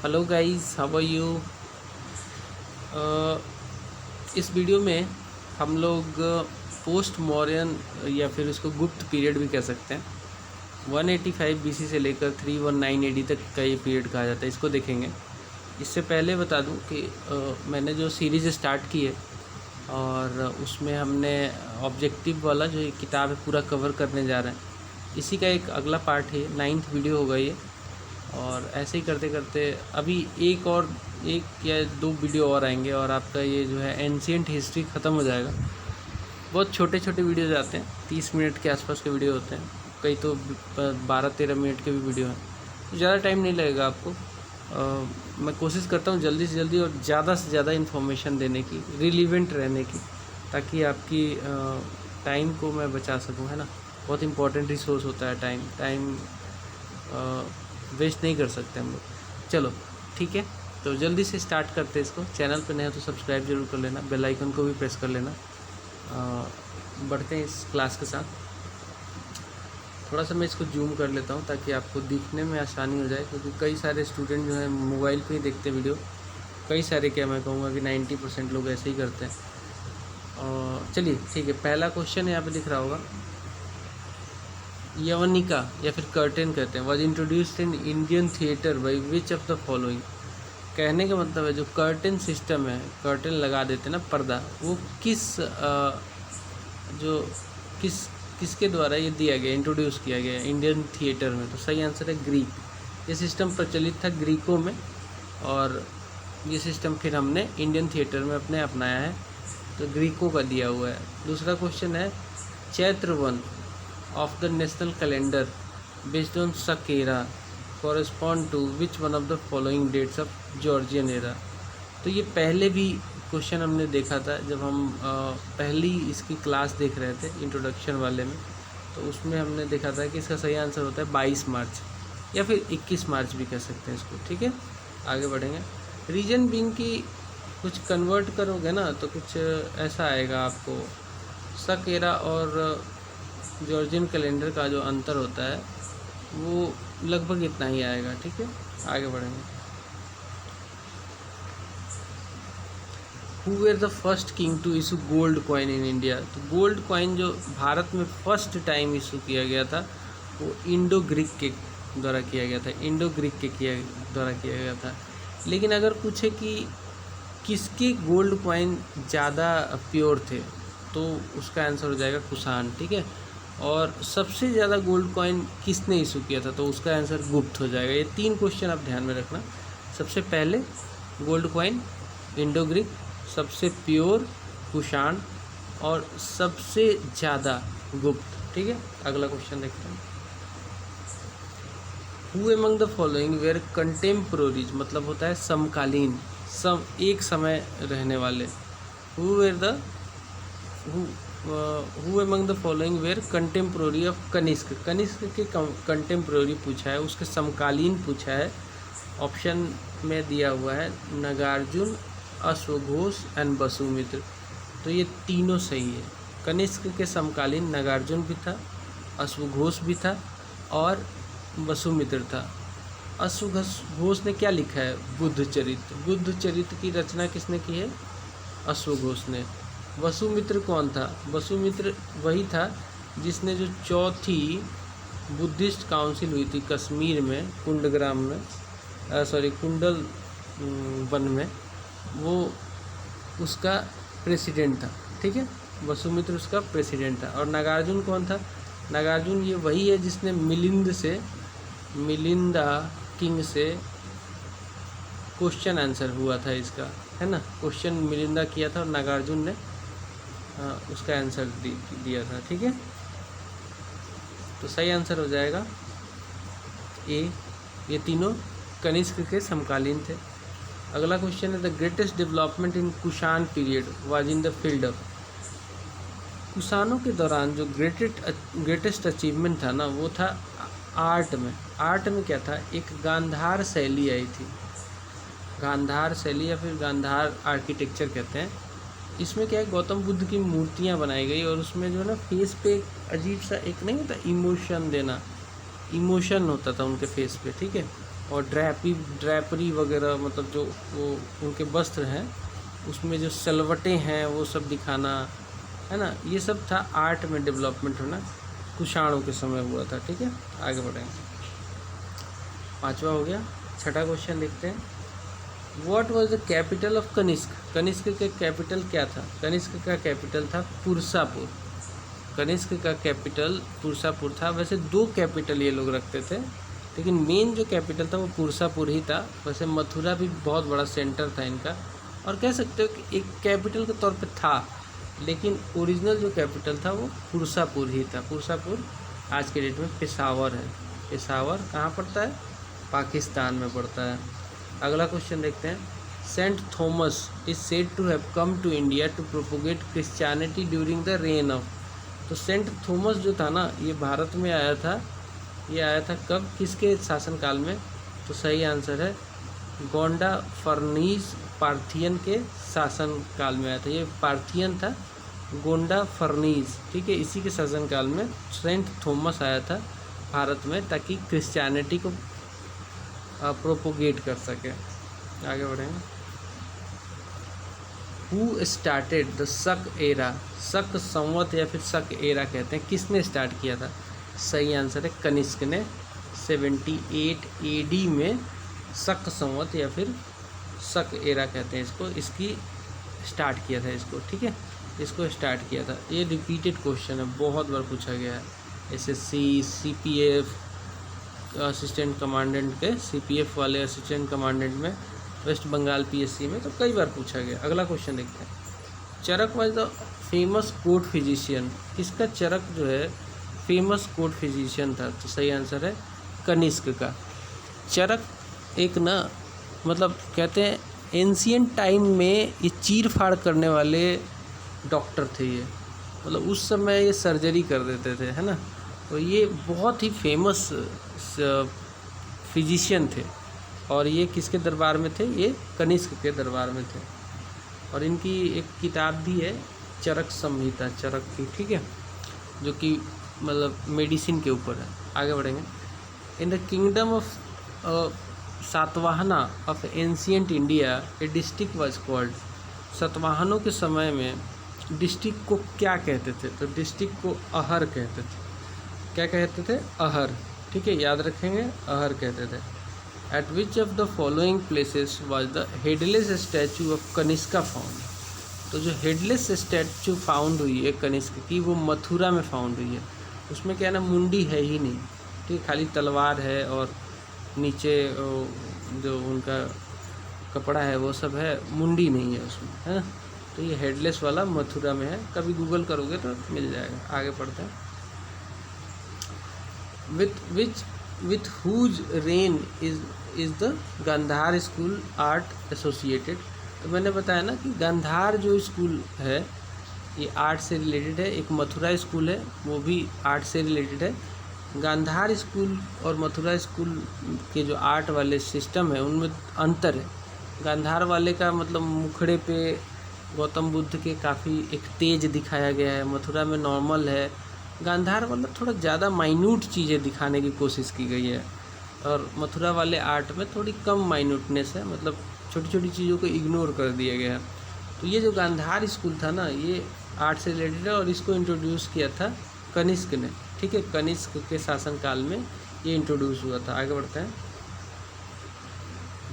Hello guys, how are you. इस video में हम लोग पोस्ट मौर्यन या फिर उसको गुप्त पीरियड भी कह सकते हैं, 185 बीसी से लेकर 319 एडी तक का ये पीरियड कहा जाता है, इसको देखेंगे। इससे पहले बता दूं कि मैंने जो सीरीज़ स्टार्ट की है और उसमें हमने ऑब्जेक्टिव वाला जो ये किताब है पूरा कवर करने जा रहे हैं। इसी का एक अगला पार्ट है, 9th वीडियो होगा ये। और ऐसे ही करते करते अभी एक या दो वीडियो और आएंगे और आपका ये जो है एंशिएंट हिस्ट्री ख़त्म हो जाएगा। बहुत छोटे छोटे वीडियोज़ आते हैं, 30 मिनट के आसपास के वीडियो होते हैं, कई तो 12-13 मिनट के भी वीडियो हैं। तो ज़्यादा टाइम नहीं लगेगा आपको। मैं कोशिश करता हूँ जल्दी से जल्दी और ज़्यादा से ज़्यादा इन्फॉर्मेशन देने की, रिलीवेंट रहने की, ताकि आपकी टाइम को मैं बचा सकूँ, है ना। बहुत इंपॉर्टेंट रिसोर्स होता है टाइम वेस्ट नहीं कर सकते हम लोग। चलो ठीक है, तो जल्दी से स्टार्ट करते हैं इसको। चैनल पर नए हो तो सब्सक्राइब जरूर कर लेना, बेल आइकन को भी प्रेस कर लेना। बढ़ते हैं इस क्लास के साथ। थोड़ा सा मैं इसको जूम कर लेता हूँ ताकि आपको दिखने में आसानी हो जाए, क्योंकि कई सारे स्टूडेंट जो है मोबाइल पे ही देखते हैं वीडियो। कई सारे, क्या मैं कहूँगा कि 90% लोग ऐसे ही करते हैं। चलिए ठीक है, पहला क्वेश्चन यहाँ पे दिख रहा होगा। यवनिका या फिर कर्टेन कहते हैं, was introduced in Indian theatre by which of the following. कहने का मतलब है जो कर्टेन सिस्टम है, कर्टेन लगा देते हैं ना, पर्दा, वो किसके द्वारा ये दिया गया, इंट्रोड्यूस किया गया इंडियन थिएटर में। तो सही आंसर है ग्रीक। ये सिस्टम प्रचलित था ग्रीकों में और ये सिस्टम फिर हमने इंडियन थिएटर में अपने अपनाया है, तो ग्रीकों का दिया हुआ है। दूसरा क्वेश्चन है, Chaitra 1 of the national calendar based on Sakera correspond to which one of the following dates of Georgian era। तो ये पहले भी क्वेश्चन हमने देखा था जब हम पहली इसकी क्लास देख रहे थे इंट्रोडक्शन वाले में। तो उसमें हमने देखा था कि इसका सही आंसर होता है 22 मार्च या फिर 21 मार्च भी कह सकते हैं इसको। ठीक है, आगे बढ़ेंगे। रीजन बीइंग की कुछ कन्वर्ट करोगे ना तो कुछ ऐसा आएगा आपको। सकेरा और जॉर्जियन कैलेंडर का जो अंतर होता है वो लगभग इतना ही आएगा। ठीक है, आगे बढ़ेंगे। Who were the first king to issue gold coin in India. तो गोल्ड कॉइन जो भारत में फर्स्ट टाइम इशू किया गया था वो इंडो ग्रीक के द्वारा किया गया था, द्वारा किया गया था। लेकिन अगर पूछे कि किसके गोल्ड कॉइन ज़्यादा प्योर थे तो उसका आंसर हो जाएगा कुषाण। ठीक है, और सबसे ज़्यादा गोल्ड कॉइन किसने इशू किया था तो उसका आंसर गुप्त हो जाएगा। ये 3 क्वेश्चन आप ध्यान में रखना। सबसे पहले गोल्ड कॉइन इंडो ग्रीक, सबसे प्योर कुषाण और सबसे ज़्यादा गुप्त। ठीक है, अगला क्वेश्चन देखते हैं। Who among the following were contemporaries, मतलब होता है समकालीन, एक समय रहने वाले। Who among the following were contemporary of Kanishka. Kanishka के कंटेम्प्रोरी पूछा है, उसके समकालीन पूछा है। ऑप्शन में दिया हुआ है नागार्जुन, अश्वघोष एंड वसुमित्र। तो ये तीनों सही है। कनिष्क के समकालीन नागार्जुन भी था, अश्वघोष भी था और वसुमित्र था। अश्वघोष ने क्या लिखा है, बुद्ध चरित्र की रचना किसने की है, अश्वघोष ने। वसुमित्र कौन था, वसुमित्र वही था जिसने जो चौथी बुद्धिस्ट काउंसिल हुई थी कश्मीर में, कुंडल वन में, वो उसका प्रेसिडेंट था। ठीक है, वसुमित्र उसका प्रेसिडेंट था। और नागार्जुन कौन था, नागार्जुन ये वही है जिसने मिलिंदा किंग से क्वेश्चन आंसर हुआ था इसका, है ना। क्वेश्चन मिलिंदा किया था और नागार्जुन ने उसका आंसर दिया था। ठीक है, तो सही आंसर हो जाएगा ए। ये तीनों कनिष्क के समकालीन थे। अगला क्वेश्चन है, the greatest development in Kushan period was in the field of. कुषाणों के दौरान जो ग्रेटेस्ट अचीवमेंट था ना वो था आर्ट में। आर्ट में क्या था, एक गांधार शैली आई थी, गांधार शैली या फिर गांधार आर्किटेक्चर कहते हैं। इसमें क्या है, गौतम बुद्ध की मूर्तियाँ बनाई गई और उसमें जो है ना फेस पे अजीब सा एक नहीं होता इमोशन देना, इमोशन होता था उनके फेस पे। ठीक है, और ड्रैपरी वगैरह, मतलब जो वो उनके वस्त्र हैं उसमें जो सलवटें हैं वो सब दिखाना, है ना, ये सब था आर्ट में डेवलपमेंट होना, कुषाणों के समय हुआ था। ठीक है, आगे बढ़ेंगे। 5वां हो गया। 6ठा क्वेश्चन देखते हैं। What was the capital of Kanishka? Kanishka का कैपिटल क्या था? कनिष्क का कैपिटल था पुरसापुर। कनिष्क का कैपिटल पुरसापुर था। वैसे 2 कैपिटल ये लोग रखते थे, लेकिन मेन जो कैपिटल था वो पुरसापुर ही था। वैसे मथुरा भी बहुत बड़ा सेंटर था इनका, और कह सकते हो कि एक कैपिटल के तौर पे था, लेकिन ओरिजिनल जो कैपिटल था वो पुरसापुर ही था। पुरसापुर आज के डेट में पेशावर है। पेशावर कहाँ पड़ता है? पाकिस्तान में पड़ता है। अगला क्वेश्चन देखते हैं। Saint Thomas is said to have come to India to propagate Christianity during the reign of. तो सेंट थॉमस जो था ना, ये भारत में आया था। ये आया था कब, किसके शासनकाल में? तो सही आंसर है गोंडा फर्नीस पार्थियन के शासनकाल में आया था। ये पार्थियन था, गोंडा फर्नीस, ठीक है, इसी के शासनकाल में सेंट थॉमस आया था भारत में, ताकि क्रिश्चियनिटी को प्रोपोगेट कर सके। आगे बढ़ेंगे। हु स्टार्टेड द शक एरा? शक संवत या फिर शक एरा कहते हैं, किसने स्टार्ट किया था? सही आंसर है कनिष्क ने। 78 AD में शक संवत या फिर शक एरा कहते हैं इसको, इसकी स्टार्ट किया था इसको। ठीक है, इसको स्टार्ट किया था। ये रिपीटेड क्वेश्चन है, बहुत बार पूछा गया है। SSC, CPF असिस्टेंट कमांडेंट के, CPF वाले असिस्टेंट कमांडेंट में, वेस्ट बंगाल PSC में तो कई बार पूछा गया। अगला क्वेश्चन देखते हैं। Charaka was the famous court physician? किसका चरक जो है फेमस कोर्ट फिजिशियन था? तो सही आंसर है कनिष्क का। चरक एक ना, मतलब कहते हैं एंशियंट टाइम में ये चीर फाड़ करने वाले डॉक्टर थे ये, मतलब उस समय ये सर्जरी कर देते थे, है ना। तो ये बहुत ही फेमस फिजिशियन थे, और ये किसके दरबार में थे? ये कनिष्क के दरबार में थे। और इनकी एक किताब भी है चरक संहिता, चरक की, ठीक है, जो कि मतलब मेडिसिन के ऊपर है। आगे बढ़ेंगे। In the kingdom of Satavahana of ancient India a district was called. सातवाहनों के समय में डिस्ट्रिक्ट को क्या कहते थे? तो डिस्ट्रिक्ट को अहर कहते थे। क्या कहते थे? अहर, ठीक है, याद रखेंगे, अहर कहते थे। Eight which of the following places was the headless statue of Kanishka found? तो जो हेडलेस स्टैचू फाउंड हुई है कनिष्क की, वो मथुरा में फाउंड हुई है। उसमें क्या है ना, मुंडी है ही नहीं, ठीक, खाली तलवार है, और नीचे जो उनका कपड़ा है वो सब है, मुंडी नहीं है उसमें, है। तो ये हेडलेस वाला मथुरा में है, कभी गूगल करोगे तो मिल जाएगा। आगे पढ़ते हैं। with whose reign is the Gandhara school art associated? तो मैंने बताया ना कि गांधार जो स्कूल है ये आर्ट से रिलेटेड है। एक मथुरा स्कूल है, वो भी आर्ट से रिलेटेड है। गांधार स्कूल और मथुरा स्कूल के जो आर्ट वाले सिस्टम है उनमें अंतर है। गांधार वाले का मतलब मुखड़े पे गौतम बुद्ध के काफ़ी एक तेज दिखाया गया है, मथुरा में नॉर्मल है। गांधार वाला थोड़ा ज़्यादा माइन्यूट चीज़ें दिखाने की कोशिश की गई है, और मथुरा वाले आर्ट में थोड़ी कम माइन्यूटनेस है, मतलब छोटी छोटी चीज़ों को इग्नोर कर दिया गया है। तो ये जो गांधार स्कूल था ना, ये आर्ट से रिलेटेड है, और इसको इंट्रोड्यूस किया था कनिष्क ने, ठीक है, कनिष्क के शासनकाल में ये इंट्रोड्यूस हुआ था। आगे बढ़ते हैं।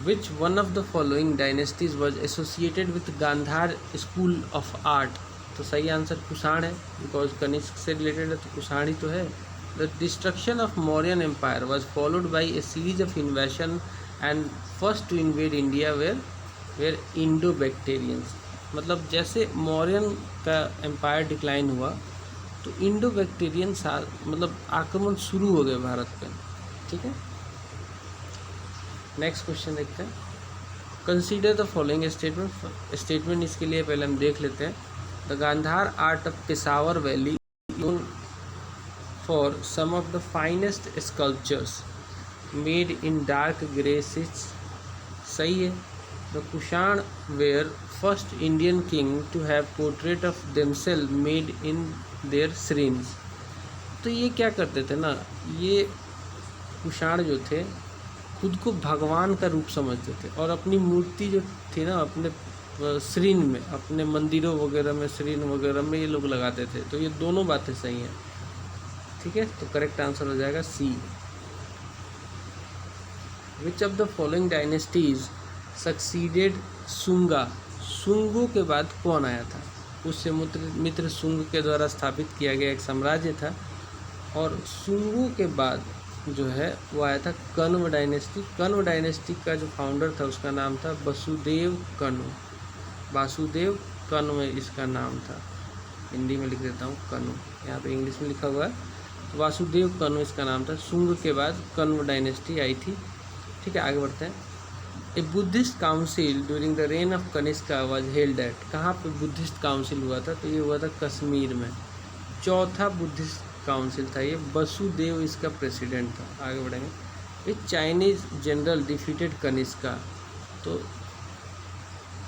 Which one of the following dynasties was associated with Gandhara school of art? तो सही आंसर कुषाण है, बिकॉज कनिष्क से रिलेटेड है तो कुषाण ही तो है। The destruction of Mauryan empire was followed by a series of invasion and first to invade India were Indo Bactrians. मतलब जैसे मौर्यन का एम्पायर डिक्लाइन हुआ तो इंडो बैक्टेरियन मतलब आक्रमण शुरू हो गए भारत पे, ठीक है। नेक्स्ट क्वेश्चन देखते हैं। कंसीडर द फॉलोइंग स्टेटमेंट इसके लिए पहले हम देख लेते हैं। The Gandhara art of Peshawar valley known for some of the finest sculptures made in dark grey stitch। सही है। The Kushan were first Indian king to have portrait of themselves made in their shrines। तो ये क्या करते थे ना, ये कुषाण जो थे खुद को भगवान का रूप समझते थे और अपनी मूर्ति जो थी ना अपने श्रीन में, अपने मंदिरों वगैरह में, श्रीन वगैरह में ये लोग लगाते थे। तो ये दोनों बातें सही हैं, ठीक है। तो करेक्ट आंसर हो जाएगा C. Which of the following dynasties succeeded Sunga? सुंगों के बाद कौन आया था? उससे मित्र सुंग के द्वारा स्थापित किया गया एक साम्राज्य था, और सुंगों के बाद जो है वो आया था कण्व डायनेस्टी। कण्व डायनेस्टी का जो फाउंडर था उसका नाम था वसुदेव कण्व। वासुदेव कण्व इसका नाम था। हिंदी में लिख देता हूँ कण्व, यहाँ पे इंग्लिश में लिखा हुआ है। वासुदेव कण्व इसका नाम था। सुंग के बाद कण्व डायनेस्टी आई थी, ठीक है। आगे बढ़ते हैं। ए Buddhist council during the reign of Kanishka was held at? कहाँ पे बुद्धिस्ट काउंसिल हुआ था? तो ये हुआ था कश्मीर में। चौथा बुद्धिस्ट काउंसिल था ये। वसुदेव इसका प्रेसिडेंट था। आगे बढ़ेंगे। ए चाइनीज जनरल डिफीटेड कनिष्का? तो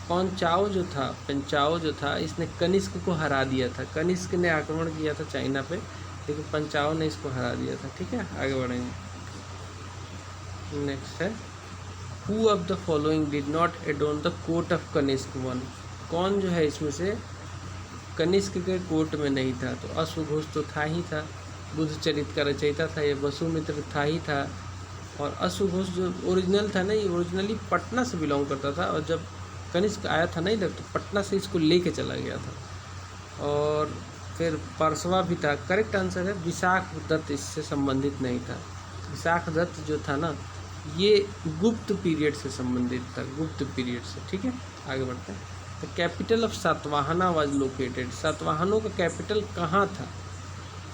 पेंचाओ जो था इसने कनिष्क को हरा दिया था। कनिष्क ने आक्रमण किया था चाइना पे, लेकिन पेंचाओ ने इसको हरा दिया था, ठीक है। आगे बढ़ेंगे। नेक्स्ट है who of the following did not adorn the court of Kanishka one? कौन जो है इसमें से कनिष्क के कोर्ट में नहीं था? तो अश्वघोष तो था ही था, बुद्ध चरित का रचयिता था ये। वसुमित्र था ही था। और अश्वघोष जो ओरिजिनल था ना, ये ओरिजिनली पटना से बिलोंग करता था, और जब कनिष्क आया था ना इधर, तो पटना से इसको लेके चला गया था। और फिर परसवा भी था। करेक्ट आंसर है विशाख दत्त इससे संबंधित नहीं था। विशाख दत्त जो था ना ये गुप्त पीरियड से संबंधित था, गुप्त पीरियड से, ठीक है। आगे बढ़ते हैं। The capital of Satavahana was located? सातवाहनों का कैपिटल कहाँ था?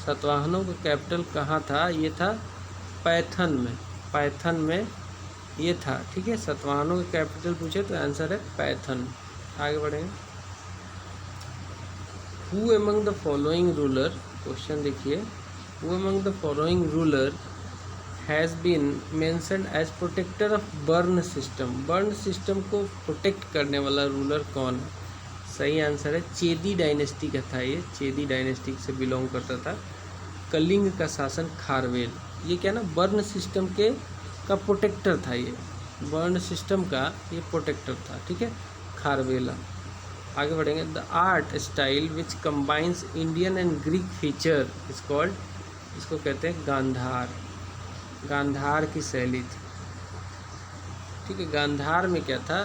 सातवाहनों का कैपिटल कहाँ था? ये था पैथन में। पैथन में ये था, ठीक है। सातवाहनों का कैपिटल पूछे तो आंसर है पैथन। आगे बढ़ेंगे। Who among the following ruler? Question देखिए। Who among the following ruler has been mentioned as protector of varna system? Varna system को प्रोटेक्ट करने वाला रूलर कौन है? सही आंसर है चेदी डायनेस्टी का था ये। चेदी डायनेस्टी से बिलोंग करता था। कलिंग का शासन खारवेल, ये क्या ना बर्न सिस्टम का प्रोटेक्टर था ये। बर्न सिस्टम का ये प्रोटेक्टर था, ठीक है, खारवेला। आगे बढ़ेंगे। The art style which combines Indian and Greek feature is called? इसको कहते हैं गांधार। गांधार की शैली थी, ठीक है। गांधार में क्या था?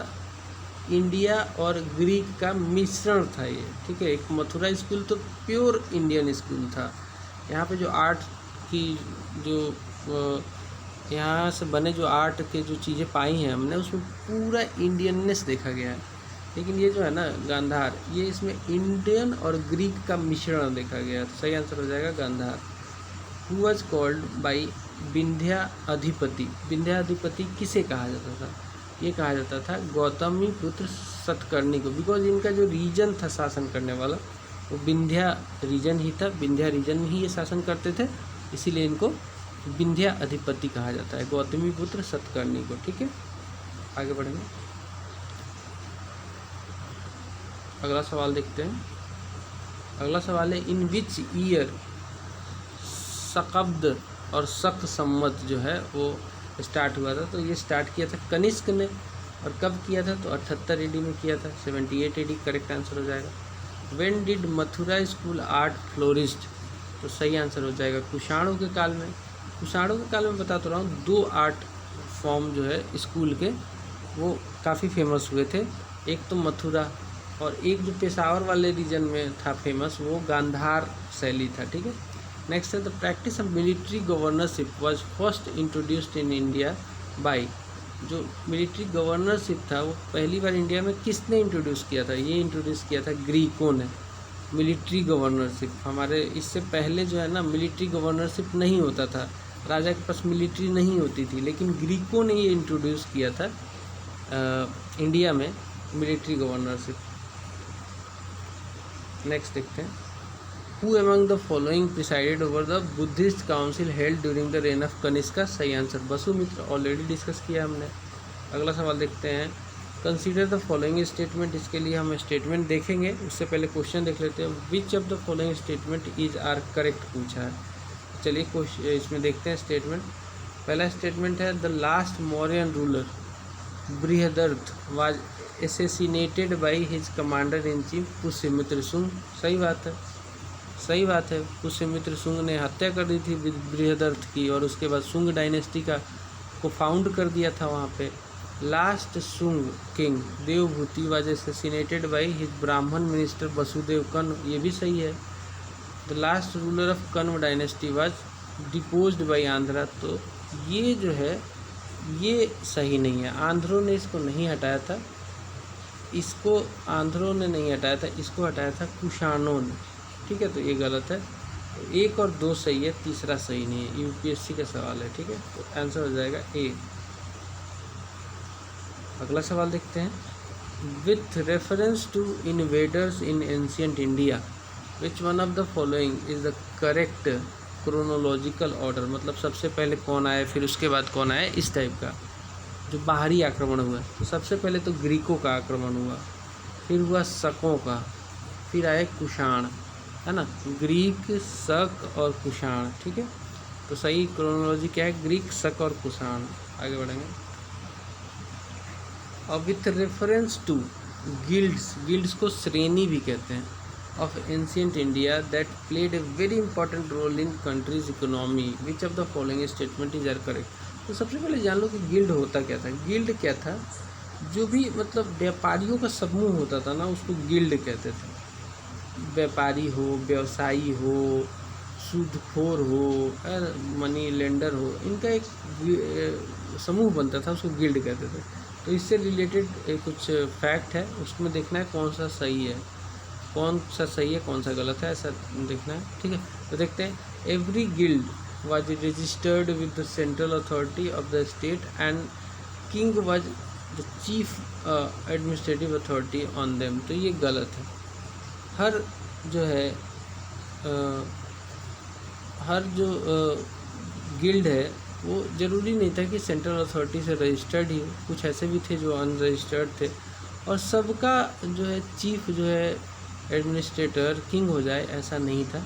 इंडिया और ग्रीक का मिश्रण था ये, ठीक है। एक मथुरा स्कूल तो प्योर इंडियन स्कूल था। यहाँ पे जो आर्ट की जो यहाँ से बने जो आर्ट के जो चीज़ें पाई हैं हमने, उसमें पूरा इंडियननेस देखा गया है। लेकिन ये जो है ना गांधार, ये इसमें इंडियन और ग्रीक का मिश्रण देखा गया है। तो सही आंसर हो जाएगा Gandhara. Who was called by Vindhyadhipati? Vindhyadhipati किसे कहा जाता था? ये कहा जाता था गौतमी पुत्र सतकर्णी को, बिकॉज इनका जो रीजन था शासन करने वाला वो विंध्या रीजन ही था। विंध्या रीजन में ही ये शासन करते थे, इसीलिए इनको विंध्याधिपति कहा जाता है, गौतमी पुत्र सतकर्णी को, ठीक है। आगे बढ़ेंगे। अगला सवाल देखते हैं। अगला सवाल है इन विच ईयर शकब्द और शक सम्मत जो है वो स्टार्ट हुआ था? तो ये स्टार्ट किया था कनिष्क ने। और कब किया था? तो 78 AD में किया था। 78 AD करेक्ट आंसर हो जाएगा। When did Mathura school art florist? तो सही आंसर हो जाएगा कुषाणों के काल में। कुषाणों के काल में बता तो रहा हूँ, 2 आर्ट फॉर्म जो है स्कूल के वो काफ़ी फेमस हुए थे। एक तो मथुरा, और एक जो पेशावर वाले रीजन में था फेमस, वो गांधार शैली था, ठीक है। नेक्स्ट है the practice of military governorship was first introduced in India by? जो मिलिट्री गवर्नरशिप था वो पहली बार इंडिया में किसने इंट्रोड्यूस किया था? ये इंट्रोड्यूस किया था ग्रीकों ने। मिलिट्री गवर्नरशिप, हमारे इससे पहले जो है ना मिलिट्री गवर्नरशिप नहीं होता था, राजा के पास मिलिट्री नहीं होती थी, लेकिन ग्रीकों ने ये इंट्रोड्यूस किया था इंडिया में मिलिट्री गवर्नरशिप। नेक्स्ट देखते हैं। Who among the following presided over the Buddhist council held during the reign of Kanishka? सही आंसर वसुमित्र, ऑलरेडी डिस्कस किया हमने। अगला सवाल देखते हैं। कंसीडर द फॉलोइंग स्टेटमेंट, इसके लिए हम स्टेटमेंट देखेंगे, उससे पहले क्वेश्चन देख लेते हैं। Which of the following statement is are correct पूछा है। चलिए इसमें देखते हैं स्टेटमेंट। पहला स्टेटमेंट है the last Mauryan ruler Brihadratha was assassinated by his commander in chief Pushyamitra Shunga. सही बात है, सही बात है। पुष्यमित्र शुंग ने हत्या कर दी थी बृहदर्थ की, और उसके बाद शुंग डायनेस्टी को फाउंड कर दिया था वहाँ पे। Last Shunga king Devabhuti was assassinated by his Brahmin minister Vasudeva Kanva. ये भी सही है। The last ruler of Kanva dynasty was deposed by Andhra. तो ये जो है ये सही नहीं है। आंध्रों ने इसको नहीं हटाया था, इसको आंध्रों ने नहीं हटाया था, इसको हटाया था कुषाणों ने। ठीक है, तो ये गलत है। तो 1 और 2 सही है, तीसरा सही नहीं है। यूपीएससी का सवाल है। ठीक है, तो आंसर हो जाएगा ए। अगला सवाल देखते हैं। With reference to invaders in ancient India which one of the following is the correct chronological order. मतलब सबसे पहले कौन आया, फिर उसके बाद कौन आया, इस टाइप का जो बाहरी आक्रमण हुआ। तो सबसे पहले तो ग्रीकों का आक्रमण हुआ, फिर हुआ शकों का, फिर आए कुषाण, है ना। ग्रीक, शक और कुषाण। ठीक है, तो सही क्रोनोलॉजी क्या है, ग्रीक, शक और कुषाण। आगे बढ़ेंगे। और with reference to guilds, guilds को श्रेणी भी कहते हैं, of ancient India that played a very important role in country's economy which of the following statement is are correct. तो सबसे पहले जान लो कि गिल्ड होता क्या था। गिल्ड क्या था, जो भी मतलब व्यापारियों का समूह होता था ना, उसको गिल्ड कहते थे। व्यापारी हो, व्यवसायी हो, सूदखोर हो, मनी लेंडर हो, इनका एक समूह बनता था, उसको गिल्ड कहते थे। तो इससे रिलेटेड कुछ फैक्ट है, उसमें देखना है कौन सा सही है, कौन सा सही है, कौन सा गलत है, ऐसा देखना है। ठीक है, तो देखते हैं। Every guild was registered with the central authority of the state and king was the chief administrative authority on them. तो ये गलत है। हर जो है हर जो गिल्ड है वो ज़रूरी नहीं था कि सेंट्रल अथॉरिटी से रजिस्टर्ड ही हो, कुछ ऐसे भी थे जो अनरजिस्टर्ड थे, और सबका जो है चीफ जो है एडमिनिस्ट्रेटर किंग हो जाए, ऐसा नहीं था।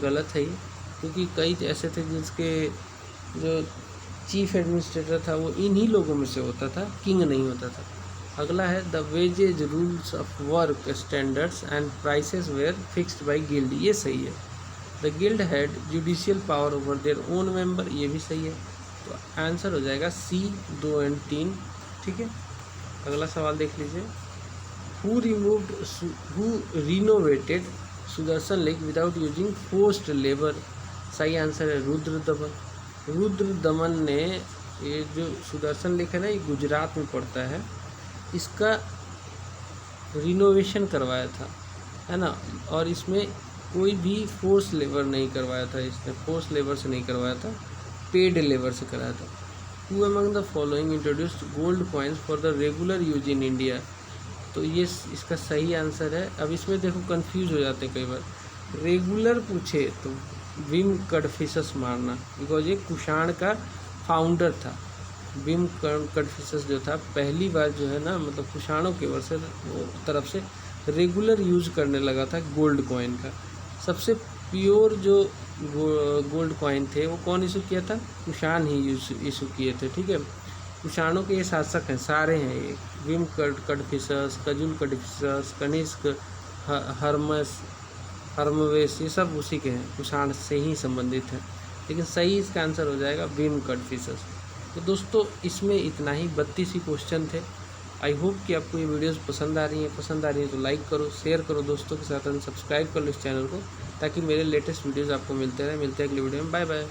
गलत है ये, क्योंकि कई ऐसे थे जिसके जो चीफ एडमिनिस्ट्रेटर था वो इन्हीं लोगों में से होता था, किंग नहीं होता था। अगला है the wages rules of work standards and prices were fixed by guild. ये सही है। The guild had judicial power over their own member. ये भी सही है। तो आंसर हो जाएगा सी, 2 और 3। ठीक है, अगला सवाल देख लीजिए। Who renovated Sudarshan lake without using forced labour. सही आंसर है रुद्रदमन। रुद्रदमन ने ये जो सुदर्शन लेक है ना, ये गुजरात में पड़ता है, इसका रिनोवेशन करवाया था, है ना। और इसमें कोई भी फोर्स लेबर नहीं करवाया था, इसने फोर्स लेबर से नहीं करवाया था, पेड लेबर से कराया था। Who among the following introduced gold coins for the regular use in India. तो ये इसका सही आंसर है। अब इसमें देखो कंफ्यूज हो जाते हैं कई बार। रेगुलर पूछे तो विम कडफिसस मारना, बिकॉज ये कुषाण का फाउंडर था। विम कडफिसस जो था पहली बार जो है ना, मतलब कुषाणों के तरफ से रेगुलर यूज करने लगा था गोल्ड कॉइन का। सबसे प्योर जो गोल्ड कॉइन थे वो कौन इशू किया था, कुषाण ही इशू किए थे। ठीक है, कुषाणों के ये शासक हैं, सारे हैं ये, विम कडफिसस, कजुल कडफिसस, कनिष्क, हर्मवेश, ये सब उसी के हैं, कुषाण से ही संबंधित हैं। लेकिन सही इसका आंसर हो जाएगा विम कडफिसस। तो दोस्तों इसमें इतना ही, 32 ही क्वेश्चन थे। आई होप कि आपको ये वीडियोस पसंद आ रही है तो लाइक करो, शेयर करो दोस्तों के साथ, एंड सब्सक्राइब कर लो इस चैनल को, ताकि मेरे लेटेस्ट वीडियोस आपको मिलते हैं अगले वीडियो में। Bye bye.